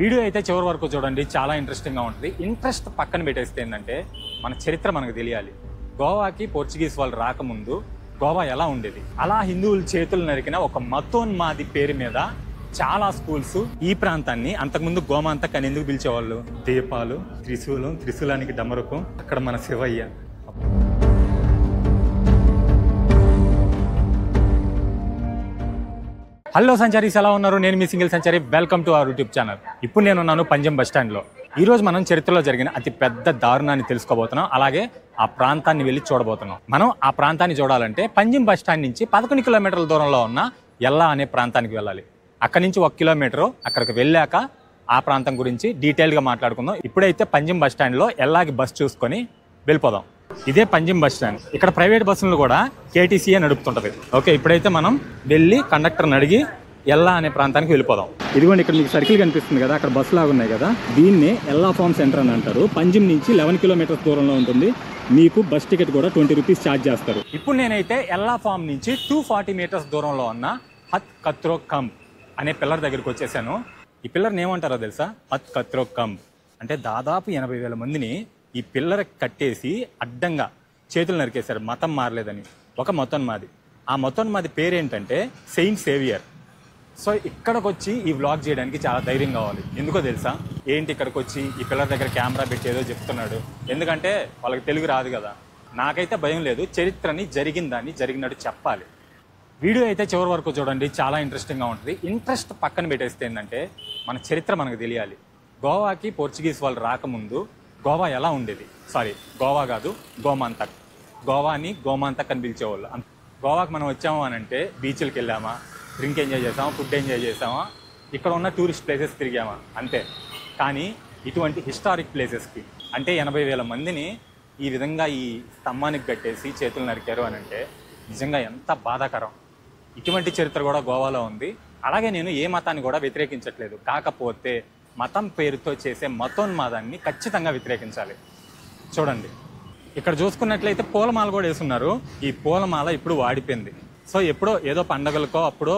Video అయితే చివరి వరకు చూడండి, చాలా ఇంట్రెస్టింగ్గా ఉంటుంది. ఇంట్రెస్ట్ పక్కన పెట్టేస్తే ఏంటంటే మన చరిత్ర మనకు తెలియాలి. గోవాకి పోర్చుగీస్ వాళ్ళు రాకముందు గోవా ఎలా ఉండేది, అలా హిందువుల చేతులు నరికిన ఒక మతోన్మాది పేరు మీద చాలా స్కూల్స్ ఈ ప్రాంతాన్ని అంతకుముందు గోమాంతక్ అని ఎందుకు పిలిచేవాళ్ళు? దీపాలు, త్రిశూలం, త్రిశూలానికి డమరుకం, అక్కడ మన శివయ్య. హలో సంచారీస్, ఎలా ఉన్నారు? నేను మీ సింగిల్ సంచారి. Welcome to our YouTube channel. ఇప్పుడు నేను ఉన్నాను పంజం బస్ స్టాండ్లో. ఈరోజు మనం చరిత్రలో జరిగిన అతి పెద్ద దారుణాన్ని తెలుసుకోబోతున్నాం, అలాగే ఆ ప్రాంతాన్ని వెళ్ళి చూడబోతున్నాం. మనం ఆ ప్రాంతాన్ని చూడాలంటే పంజం బస్ స్టాండ్ నుంచి 11 కిలోమీటర్ల దూరంలో ఉన్న ఎల్లా అనే ప్రాంతానికి వెళ్ళాలి. అక్కడి నుంచి 1 కిలోమీటరు అక్కడికి వెళ్ళాక ఆ ప్రాంతం గురించి డీటెయిల్గా మాట్లాడుకుందాం. ఇప్పుడైతే పంజం బస్ స్టాండ్లో ఎల్లాకి బస్ చూసుకొని వెళ్ళిపోదాం. ఇదే పంజం బస్ స్టాండ్. ఇక్కడ ప్రైవేట్ బస్సులు కూడా కేటీసీఏ నడుపుతుంటది. ఓకే, ఇప్పుడైతే మనం వెళ్ళి కండక్టర్ని అడిగి ఎల్లా అనే ప్రాంతానికి వెళ్ళిపోదాం. ఇదిగోండి, ఇక్కడ మీకు సర్కిల్ కనిపిస్తుంది కదా, అక్కడ బస్సు లాగా ఉన్నాయి కదా, దీన్నే ఎల్లా ఫార్మ్ సెంటర్ అని అంటారు. పంజం నుంచి 11 కిలోమీటర్స్ దూరంలో ఉంటుంది. మీకు బస్ టికెట్ కూడా 20 రూపీస్ ఛార్జ్ చేస్తారు. ఇప్పుడు నేనైతే ఎల్లా ఫార్మ్ నుంచి 240 మీటర్స్ దూరంలో ఉన్న హత్ కత్రో కంబ్ అనే పిల్లర్ దగ్గరికి వచ్చేసాను. ఈ పిల్లర్ని ఏమంటారో తెలుసా? హత్ కత్రో కంబ్ అంటే దాదాపు 80,000 మందిని ఈ పిల్లర్ కట్టేసి అడ్డంగా చేతులు నరికేశారు, మతం మారలేదని. ఒక మతోన్మాది. ఆ మతోన్మాది పేరేంటంటే సెయింట్ సేవియర్. సో ఇక్కడికి వచ్చి ఈ వ్లాగ్ చేయడానికి చాలా ధైర్యం కావాలి. ఎందుకో తెలుసా? ఏంటి ఇక్కడికి వచ్చి ఈ పిల్లర్ దగ్గర కెమెరా పెట్టి ఏదో చెప్తున్నాడు, ఎందుకంటే వాళ్ళకి తెలుగు రాదు కదా. నాకైతే భయం లేదు, చరిత్రని జరిగిన దాన్ని జరిగినట్టు చెప్పాలి. వీడియో అయితే చివరి వరకు చూడండి, చాలా ఇంట్రెస్టింగ్గా ఉంటుంది. ఇంట్రెస్ట్ పక్కన పెట్టేస్తే ఏంటంటే మన చరిత్ర మనకు తెలియాలి. గోవాకి పోర్చుగీస్ వాళ్ళు రాకముందు గోవా ఎలా ఉండేది? సారీ, గోవా కాదు, గోమాంతక్. గోవాని గోమాంతక్ అని పిలిచేవాళ్ళు. గోవాకి మనం వచ్చాము అని అంటే బీచ్లకు వెళ్ళామా, డ్రింక్ ఎంజాయ్ చేసామా, ఫుడ్ ఎంజాయ్ చేసామా, ఇక్కడ ఉన్న టూరిస్ట్ ప్లేసెస్ తిరిగామా, అంతే. కానీ ఇటువంటి హిస్టారిక్ ప్లేసెస్కి అంటే 80,000 మందిని ఈ విధంగా ఈ స్తంభానికి కట్టేసి చేతులు నరికారు అని అంటే నిజంగా ఎంత బాధాకరం. ఇటువంటి చరిత్ర కూడా గోవాలో ఉంది. అలాగే నేను ఏ మతాన్ని కూడా వ్యతిరేకించట్లేదు, కాకపోతే మతం పేరుతో చేసే మతోన్మాదాన్ని ఖచ్చితంగా వ్యతిరేకించాలి. చూడండి, ఇక్కడ చూసుకున్నట్లయితే పూలమాల కూడా వేస్తున్నారు. ఈ పూలమాల ఇప్పుడు వాడిపోయింది. సో ఎప్పుడో ఏదో పండగలకో అప్పుడో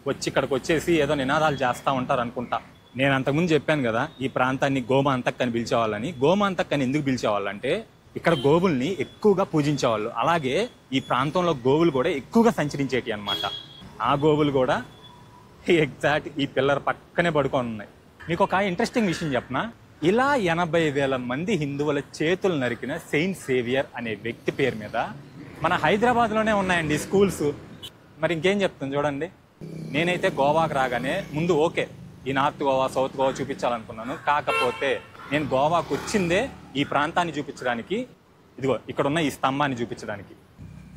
వచ్చి ఇక్కడికి వచ్చేసి ఏదో నినాదాలు చేస్తూ ఉంటారు అనుకుంటా. నేను అంతకుముందు చెప్పాను కదా, ఈ ప్రాంతాన్ని గోమాంతక్ అని పిలిచేవాళ్ళని. గోమాంతక్ అని ఎందుకు పిలిచేవాళ్ళు అంటే ఇక్కడ గోవుల్ని ఎక్కువగా పూజించేవాళ్ళు. అలాగే ఈ ప్రాంతంలో గోవులు కూడా ఎక్కువగా సంచరించేటి అనమాట. ఆ గోవులు కూడా ఎగ్జాక్ట్ ఈ పిల్లర్ పక్కనే పడుకొని ఉన్నాయి. మీకు ఒక ఇంట్రెస్టింగ్ విషయం చెప్పనా? ఇలా 80,000 మంది హిందువుల చేతులు నరికిన సెయింట్ సేవియర్ అనే వ్యక్తి పేరు మీద మన హైదరాబాద్లోనే ఉన్నాయండి స్కూల్స్. మరి ఇంకేం చెప్తాను చూడండి. నేనైతే గోవాకి రాగానే ముందు ఓకే, ఈ నార్త్ గోవా, సౌత్ గోవా చూపించాలనుకున్నాను. కాకపోతే నేను గోవాకు వచ్చిందే ఈ ప్రాంతాన్ని చూపించడానికి, ఇదిగో ఇక్కడ ఉన్న ఈ స్తంభాన్ని చూపించడానికి.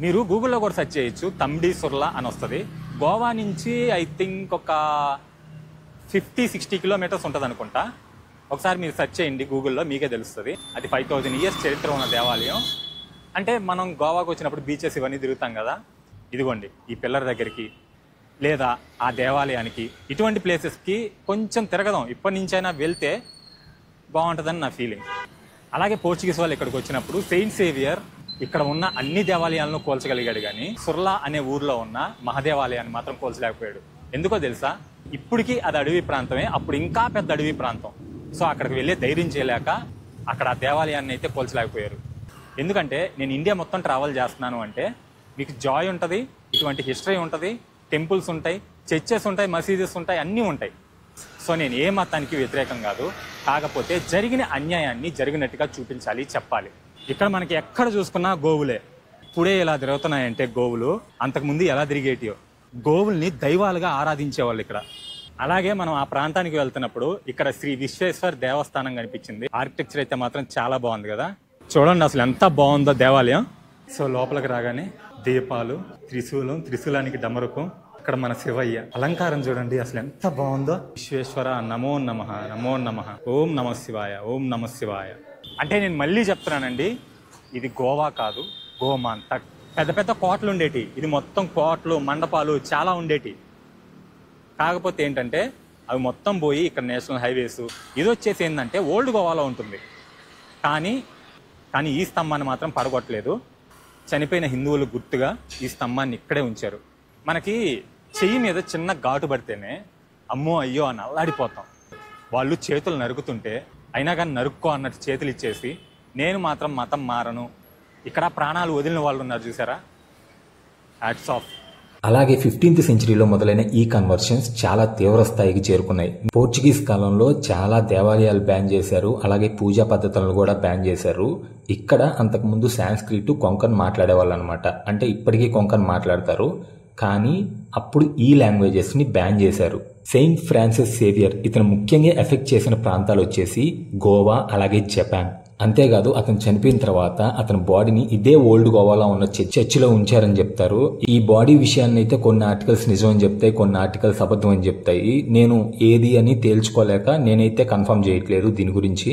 మీరు గూగుల్లో కూడా సెర్చ్ చేయొచ్చు, తంబడి సుర్లా అని వస్తుంది. గోవా నుంచి ఐ థింక్ ఒక 50-60 కిలోమీటర్స్ ఉంటుంది అనుకుంటా. ఒకసారి మీరు సెర్చ్ చేయండి గూగుల్లో, మీకే తెలుస్తుంది. అది 5,000 ఇయర్స్ చరిత్ర ఉన్న దేవాలయం. అంటే మనం గోవాకు వచ్చినప్పుడు బీచెస్ ఇవన్నీ తిరుగుతాం కదా, ఇదిగోండి ఈ పిల్లర్ దగ్గరికి లేదా ఆ దేవాలయానికి, ఇటువంటి ప్లేసెస్కి కొంచెం తిరగదాం. ఇప్పటి నుంచైనా వెళ్తే బాగుంటుందని నా ఫీలింగ్. అలాగే పోర్చుగీస్ వాళ్ళు ఇక్కడికి వచ్చినప్పుడు సెయింట్ సేవియర్ ఇక్కడ ఉన్న అన్ని దేవాలయాలను కోల్చగలిగాడు, కానీ సుర్లా అనే ఊర్లో ఉన్న మహాదేవాలయాన్ని మాత్రం కోల్చలేకపోయాడు. ఎందుకో తెలుసా? ఇప్పటికీ అది అడవి ప్రాంతమే, అప్పుడు ఇంకా పెద్ద అడవి ప్రాంతం. సో అక్కడికి వెళ్ళే ధైర్యం చేయలేక అక్కడ ఆ దేవాలయాన్ని అయితే కోల్చలేకపోయారు. ఎందుకంటే నేను ఇండియా మొత్తం ట్రావెల్ చేస్తున్నాను అంటే మీకు జాయ్ ఉంటుంది, ఇటువంటి హిస్టరీ ఉంటుంది, టెంపుల్స్ ఉంటాయి, చర్చెస్ ఉంటాయి, మసీదెస్ ఉంటాయి, అన్నీ ఉంటాయి. సో నేను ఏ మతానికి వ్యతిరేకం కాదు, కాకపోతే జరిగిన అన్యాయాన్ని జరిగినట్టుగా చూపించాలి, చెప్పాలి. ఇక్కడ మనకి ఎక్కడ చూసుకున్నా గోవులే. ఇప్పుడే ఇలా తిరుగుతున్నాయంటే గోవులు, అంతకుముందు ఎలా తిరిగేటియో. గోవుల్ని దైవాలుగా ఆరాధించేవాళ్ళు ఇక్కడ. అలాగే మనం ఆ ప్రాంతానికి వెళ్తున్నప్పుడు ఇక్కడ శ్రీ విశ్వేశ్వర్ దేవస్థానం కనిపించింది. ఆర్కిటెక్చర్ అయితే మాత్రం చాలా బాగుంది కదా, చూడండి అసలు ఎంత బాగుందో దేవాలయం. సో లోపలికి రాగానే దీపాలు, త్రిశూలం, త్రిశూలానికి డమరుకం, అక్కడ మన శివయ్య అలంకారం చూడండి అసలు ఎంత బాగుందో. విశ్వేశ్వర నమో నమః, నమో నమః, ఓం నమ శివాయ, ఓం నమ శివాయ. అంటే నేను మళ్ళీ చెప్తున్నానండి, ఇది గోవా కాదు, గోమాంతక్. పెద్ద పెద్ద కోటలు ఉండేటి, ఇది మొత్తం కోటలు, మండపాలు చాలా ఉండేటి. కాకపోతే ఏంటంటే అవి మొత్తం పోయి ఇక్కడ నేషనల్ హైవేస్, ఇది వచ్చేసి ఏంటంటే ఓల్డ్ గోవాలో ఉంటుంది. కానీ ఈ స్తంభాన్ని మాత్రం పడగొట్టలేదు. చనిపోయిన హిందువులు గుర్తుగా ఈ స్తంభాన్ని ఇక్కడే ఉంచారు. మనకి చెయ్యి మీద చిన్న ఘాటు పడితేనే అమ్మో అయ్యో అని అల్లాడిపోతాం. వాళ్ళు చేతులు నరుకుతుంటే అయినా కానీ నరుక్కో అన్నట్టు చేతులు ఇచ్చేసి నేను మాత్రం మతం మారను, ఇక్కడ ప్రాణాలు వదిలిన వాళ్ళు ఉన్నారు చూసారా, హ్యాట్స్ ఆఫ్. అలాగే 15th సెంచరీలో మొదలైన ఈ కన్వర్షన్స్ చాలా తీవ్ర స్థాయికి చేరుకున్నాయి. పోర్చుగీస్ కాలంలో చాలా దేవాలయాలు బ్యాన్ చేశారు, అలాగే పూజా పద్ధతులను కూడా బ్యాన్ చేశారు. ఇక్కడ అంతకుముందు సాంస్క్రిట్ కొంకన్ మాట్లాడేవాళ్ళు అనమాట, అంటే ఇప్పటికీ కొంకన్ మాట్లాడతారు, కానీ అప్పుడు ఈ లాంగ్వేజెస్ ని బ్యాన్ చేశారు. సెయింట్ ఫ్రాన్సిస్ సేవియర్ ఇతను ముఖ్యంగా ఎఫెక్ట్ చేసిన ప్రాంతాలు వచ్చేసి గోవా, అలాగే జపాన్. అంతేకాదు అతను చనిపోయిన తర్వాత అతని బాడీని ఇదే ఓల్డ్ గోవాలో ఉన్న చర్చిలో ఉంచారని చెప్తారు. ఈ బాడీ విషయాన్ని అయితే కొన్ని ఆర్టికల్స్ నిజం అని చెప్తాయి, కొన్ని ఆర్టికల్స్ అబద్ధం అని చెప్తాయి. నేను ఏది అని తేల్చుకోలేక నేనైతే కన్ఫర్మ్ చేయట్లేదు దీని గురించి.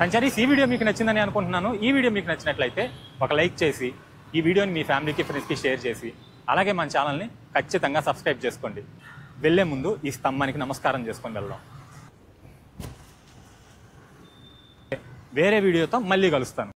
సంచారీస్, ఈ వీడియో మీకు నచ్చిందని అనుకుంటున్నాను. ఈ వీడియో మీకు నచ్చినట్లయితే ఒక లైక్ చేసి ఈ వీడియోని మీ ఫ్యామిలీకి, ఫ్రెండ్స్కి షేర్ చేసి అలాగే మన ఛానల్ని ఖచ్చితంగా సబ్స్క్రైబ్ చేసుకోండి. వెళ్ళే ముందు ఈ స్తంభానికి నమస్కారం చేసుకొని వెళ్దాం. వేరే వీడియోతో మళ్ళీ కలుస్తాను.